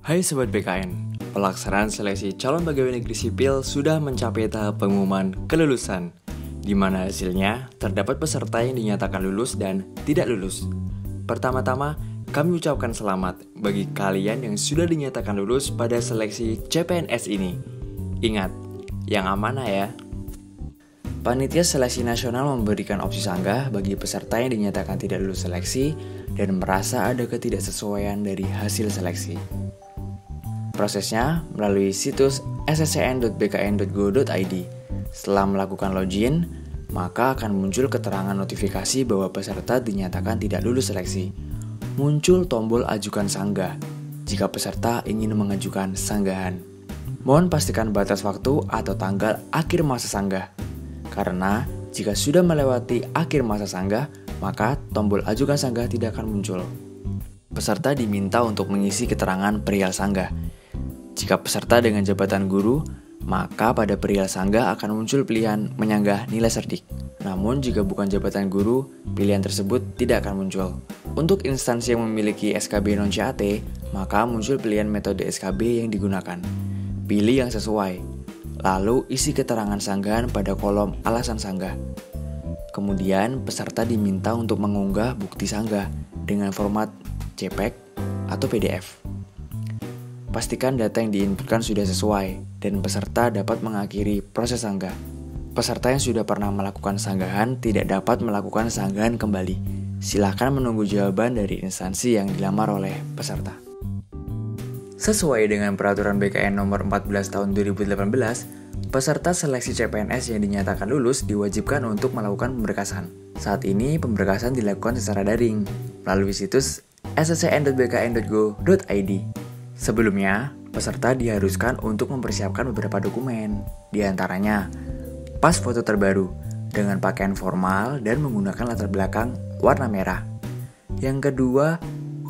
Hai Sobat BKN, pelaksanaan seleksi calon pegawai negeri sipil sudah mencapai tahap pengumuman kelulusan, di mana hasilnya terdapat peserta yang dinyatakan lulus dan tidak lulus. Pertama-tama, kami ucapkan selamat bagi kalian yang sudah dinyatakan lulus pada seleksi CPNS ini. Ingat, yang amanah ya. Panitia Seleksi Nasional memberikan opsi sanggah bagi peserta yang dinyatakan tidak lulus seleksi dan merasa ada ketidaksesuaian dari hasil seleksi. Prosesnya melalui situs sscn.bkn.go.id. Setelah melakukan login, maka akan muncul keterangan notifikasi bahwa peserta dinyatakan tidak lulus seleksi. Muncul tombol ajukan sanggah jika peserta ingin mengajukan sanggahan. Mohon pastikan batas waktu atau tanggal akhir masa sanggah. Karena jika sudah melewati akhir masa sanggah, maka tombol ajukan sanggah tidak akan muncul. Peserta diminta untuk mengisi keterangan perihal sanggah. Jika peserta dengan jabatan guru, maka pada perihal sanggah akan muncul pilihan menyanggah nilai cerdik. Namun jika bukan jabatan guru, pilihan tersebut tidak akan muncul. Untuk instansi yang memiliki SKB non-CAT, maka muncul pilihan metode SKB yang digunakan. Pilih yang sesuai, lalu isi keterangan sanggahan pada kolom alasan sanggah. Kemudian peserta diminta untuk mengunggah bukti sanggah dengan format JPEG atau PDF. Pastikan data yang diinputkan sudah sesuai dan peserta dapat mengakhiri proses sanggah. Peserta yang sudah pernah melakukan sanggahan tidak dapat melakukan sanggahan kembali. Silakan menunggu jawaban dari instansi yang dilamar oleh peserta. Sesuai dengan peraturan BKN nomor 14 tahun 2018, peserta seleksi CPNS yang dinyatakan lulus diwajibkan untuk melakukan pemberkasan. Saat ini pemberkasan dilakukan secara daring melalui situs sscn.bkn.go.id. Sebelumnya, peserta diharuskan untuk mempersiapkan beberapa dokumen, di antaranya pas foto terbaru dengan pakaian formal dan menggunakan latar belakang warna merah. Yang kedua,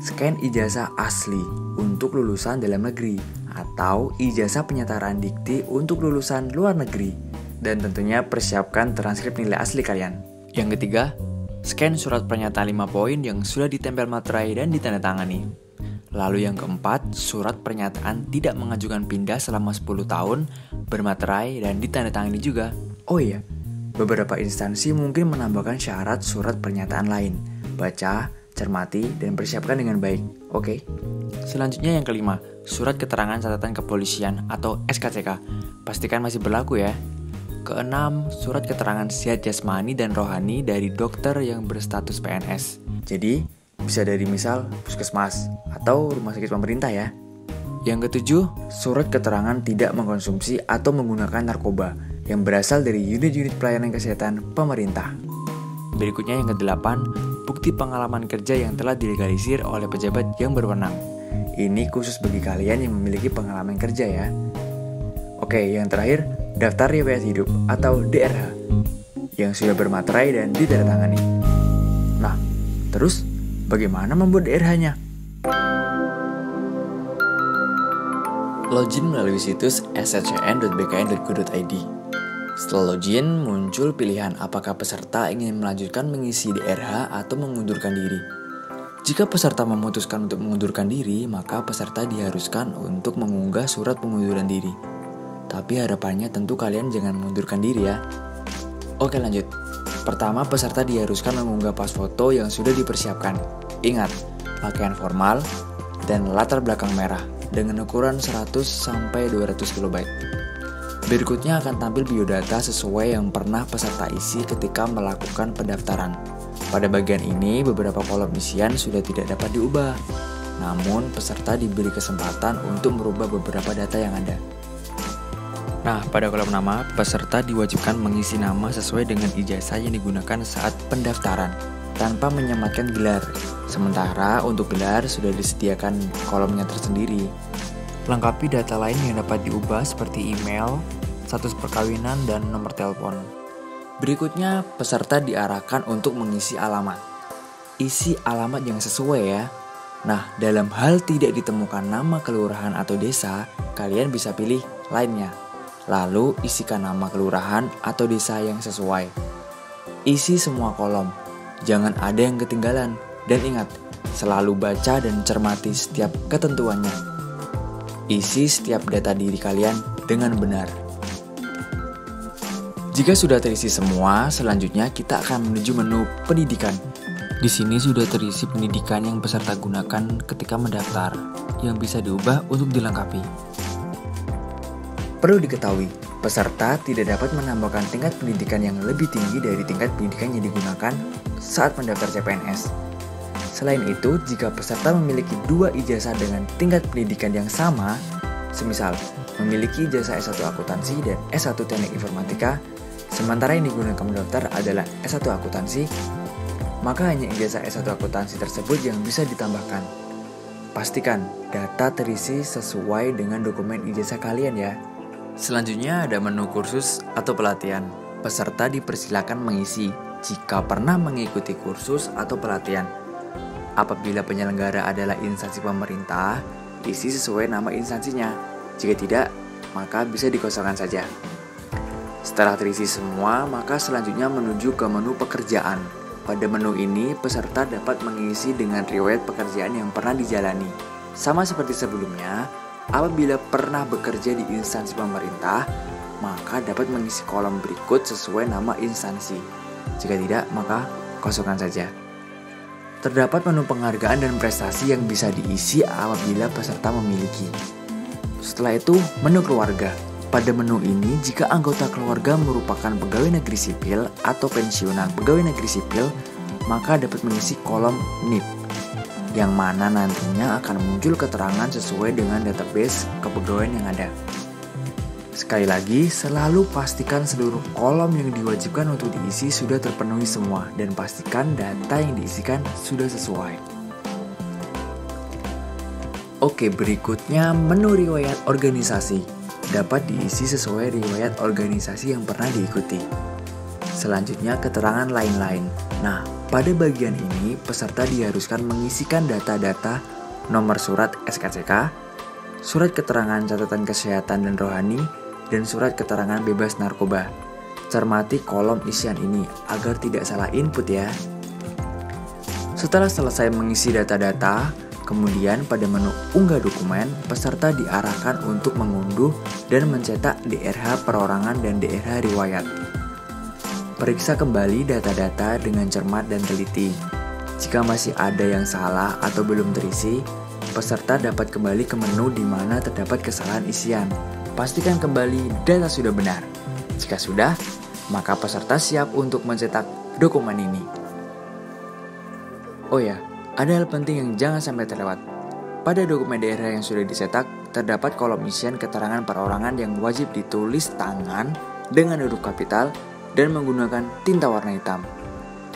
scan ijazah asli untuk lulusan dalam negeri atau ijazah penyetaraan dikti untuk lulusan luar negeri. Dan tentunya persiapkan transkrip nilai asli kalian. Yang ketiga, scan surat pernyataan 5 poin yang sudah ditempel materai dan ditandatangani. Lalu yang keempat, surat pernyataan tidak mengajukan pindah selama 10 tahun, bermaterai dan ditandatangani juga. Oh iya, beberapa instansi mungkin menambahkan syarat surat pernyataan lain. Baca, cermati, dan persiapkan dengan baik. Oke. Selanjutnya yang kelima, surat keterangan catatan kepolisian atau SKCK. Pastikan masih berlaku ya. Keenam, surat keterangan sehat jasmani dan rohani dari dokter yang berstatus PNS. Jadi, bisa dari misal puskesmas atau rumah sakit pemerintah ya. Yang ketujuh, surat keterangan tidak mengkonsumsi atau menggunakan narkoba yang berasal dari unit-unit pelayanan kesehatan pemerintah. Berikutnya yang kedelapan, bukti pengalaman kerja yang telah dilegalisir oleh pejabat yang berwenang. Ini khusus bagi kalian yang memiliki pengalaman kerja ya. Oke, yang terakhir, daftar riwayat hidup atau DRH yang sudah bermaterai dan ditandatangani. Nah, terus bagaimana membuat DRH-nya? Login melalui situs sscn.bkn.go.id. Setelah login, muncul pilihan apakah peserta ingin melanjutkan mengisi DRH atau mengundurkan diri. Jika peserta memutuskan untuk mengundurkan diri, maka peserta diharuskan untuk mengunggah surat pengunduran diri. Tapi harapannya tentu kalian jangan mengundurkan diri ya. Oke lanjut. Pertama, peserta diharuskan mengunggah pas foto yang sudah dipersiapkan. Ingat, pakaian formal dan latar belakang merah dengan ukuran 100-200 KB. Berikutnya akan tampil biodata sesuai yang pernah peserta isi ketika melakukan pendaftaran. Pada bagian ini, beberapa kolom isian sudah tidak dapat diubah. Namun, peserta diberi kesempatan untuk merubah beberapa data yang ada. Nah, pada kolom nama, peserta diwajibkan mengisi nama sesuai dengan ijazah yang digunakan saat pendaftaran, tanpa menyematkan gelar. Sementara untuk gelar sudah disediakan kolomnya tersendiri. Lengkapi data lain yang dapat diubah seperti email, status perkawinan, dan nomor telepon. Berikutnya, peserta diarahkan untuk mengisi alamat. Isi alamat yang sesuai ya. Nah, dalam hal tidak ditemukan nama kelurahan atau desa, kalian bisa pilih lainnya. Lalu isikan nama kelurahan atau desa yang sesuai. Isi semua kolom, jangan ada yang ketinggalan. Dan ingat, selalu baca dan cermati setiap ketentuannya. isi setiap data diri kalian dengan benar. Jika sudah terisi semua, selanjutnya kita akan menuju menu pendidikan. Di sini sudah terisi pendidikan yang peserta gunakan ketika mendaftar, yang bisa diubah untuk dilengkapi. Perlu diketahui, peserta tidak dapat menambahkan tingkat pendidikan yang lebih tinggi dari tingkat pendidikan yang digunakan saat mendaftar CPNS. Selain itu, jika peserta memiliki 2 ijazah dengan tingkat pendidikan yang sama, semisal memiliki ijazah S1 akuntansi dan S1 teknik informatika, sementara yang digunakan mendaftar adalah S1 akuntansi, maka hanya ijazah S1 akuntansi tersebut yang bisa ditambahkan. Pastikan data terisi sesuai dengan dokumen ijazah kalian ya. Selanjutnya ada menu kursus atau pelatihan. Peserta dipersilakan mengisi jika pernah mengikuti kursus atau pelatihan. Apabila penyelenggara adalah instansi pemerintah, isi sesuai nama instansinya. Jika tidak, maka bisa dikosongkan saja. Setelah terisi semua, maka selanjutnya menuju ke menu pekerjaan. Pada menu ini, peserta dapat mengisi dengan riwayat pekerjaan yang pernah dijalani. Sama seperti sebelumnya, apabila pernah bekerja di instansi pemerintah, maka dapat mengisi kolom berikut sesuai nama instansi. Jika tidak, maka kosongkan saja. Terdapat menu penghargaan dan prestasi yang bisa diisi apabila peserta memiliki. Setelah itu, menu keluarga. Pada menu ini, jika anggota keluarga merupakan pegawai negeri sipil atau pensiunan pegawai negeri sipil, maka dapat mengisi kolom NIP, yang mana nantinya akan muncul keterangan sesuai dengan database kepegawaian yang ada. Sekali lagi, selalu pastikan seluruh kolom yang diwajibkan untuk diisi sudah terpenuhi semua, dan pastikan data yang diisikan sudah sesuai. Oke, berikutnya menu riwayat organisasi. Dapat diisi sesuai riwayat organisasi yang pernah diikuti. Selanjutnya keterangan lain-lain. Nah, pada bagian ini peserta diharuskan mengisikan data-data nomor surat SKCK, surat keterangan catatan kesehatan dan rohani, dan surat keterangan bebas narkoba. Cermati kolom isian ini agar tidak salah input ya. Setelah selesai mengisi data-data, kemudian pada menu unggah dokumen, peserta diarahkan untuk mengunduh dan mencetak DRH perorangan dan DRH riwayat. Periksa kembali data-data dengan cermat dan teliti. Jika masih ada yang salah atau belum terisi, peserta dapat kembali ke menu di mana terdapat kesalahan isian. Pastikan kembali data sudah benar. Jika sudah, maka peserta siap untuk mencetak dokumen ini. Oh ya, ada hal penting yang jangan sampai terlewat. Pada dokumen daerah yang sudah dicetak, terdapat kolom isian keterangan perorangan yang wajib ditulis tangan dengan huruf kapital dan menggunakan tinta warna hitam.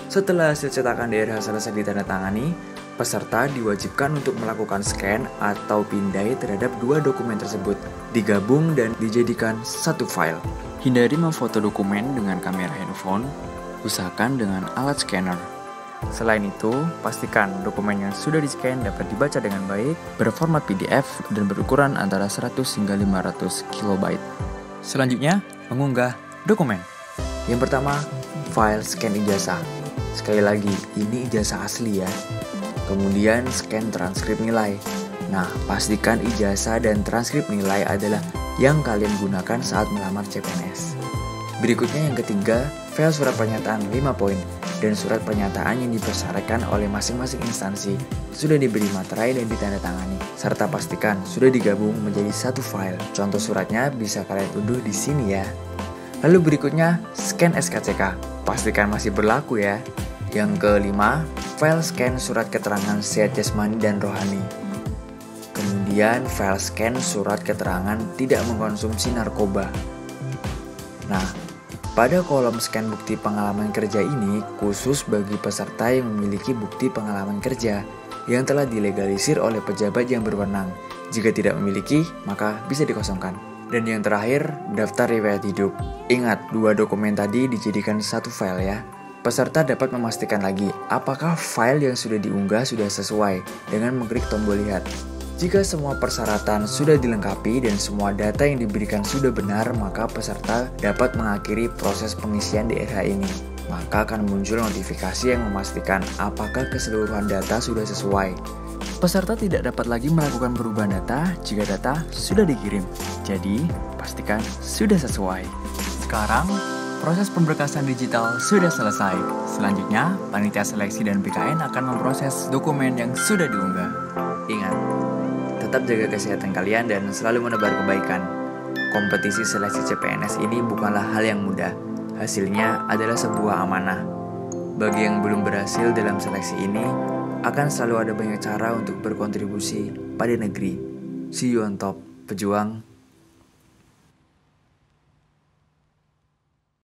Setelah hasil cetakan daerah selesai ditandatangani, peserta diwajibkan untuk melakukan scan atau pindai terhadap 2 dokumen tersebut, digabung dan dijadikan satu file. Hindari memfoto dokumen dengan kamera handphone, usahakan dengan alat scanner. Selain itu, pastikan dokumen yang sudah di-scan dapat dibaca dengan baik, berformat PDF, dan berukuran antara 100 hingga 500 KB. Selanjutnya, mengunggah dokumen. Yang pertama, file scan ijazah. Sekali lagi, ini ijazah asli ya. Kemudian, scan transkrip nilai. Nah, pastikan ijazah dan transkrip nilai adalah yang kalian gunakan saat melamar CPNS. Berikutnya yang ketiga, file surat pernyataan 5 poin dan surat pernyataan yang dipersyaratkan oleh masing-masing instansi sudah diberi materai dan ditandatangani, serta pastikan sudah digabung menjadi satu file. Contoh suratnya bisa kalian unduh di sini ya. Lalu berikutnya, scan SKCK. Pastikan masih berlaku ya. Yang kelima, file scan surat keterangan sehat jasmani dan rohani. Kemudian, file scan surat keterangan tidak mengkonsumsi narkoba. Nah, pada kolom scan bukti pengalaman kerja ini khusus bagi peserta yang memiliki bukti pengalaman kerja yang telah dilegalisir oleh pejabat yang berwenang. Jika tidak memiliki, maka bisa dikosongkan. Dan yang terakhir, daftar riwayat hidup. Ingat, 2 dokumen tadi dijadikan satu file ya. Peserta dapat memastikan lagi apakah file yang sudah diunggah sudah sesuai dengan mengklik tombol lihat. Jika semua persyaratan sudah dilengkapi dan semua data yang diberikan sudah benar, maka peserta dapat mengakhiri proses pengisian DRH ini. Maka akan muncul notifikasi yang memastikan apakah keseluruhan data sudah sesuai. Peserta tidak dapat lagi melakukan perubahan data jika data sudah dikirim. Jadi, pastikan sudah sesuai. Sekarang, proses pemberkasan digital sudah selesai. Selanjutnya, panitia seleksi dan BKN akan memproses dokumen yang sudah diunggah. Ingat, tetap jaga kesehatan kalian dan selalu menebar kebaikan. Kompetisi seleksi CPNS ini bukanlah hal yang mudah. Hasilnya adalah sebuah amanah. Bagi yang belum berhasil dalam seleksi ini, akan selalu ada banyak cara untuk berkontribusi pada negeri. See you on top, pejuang.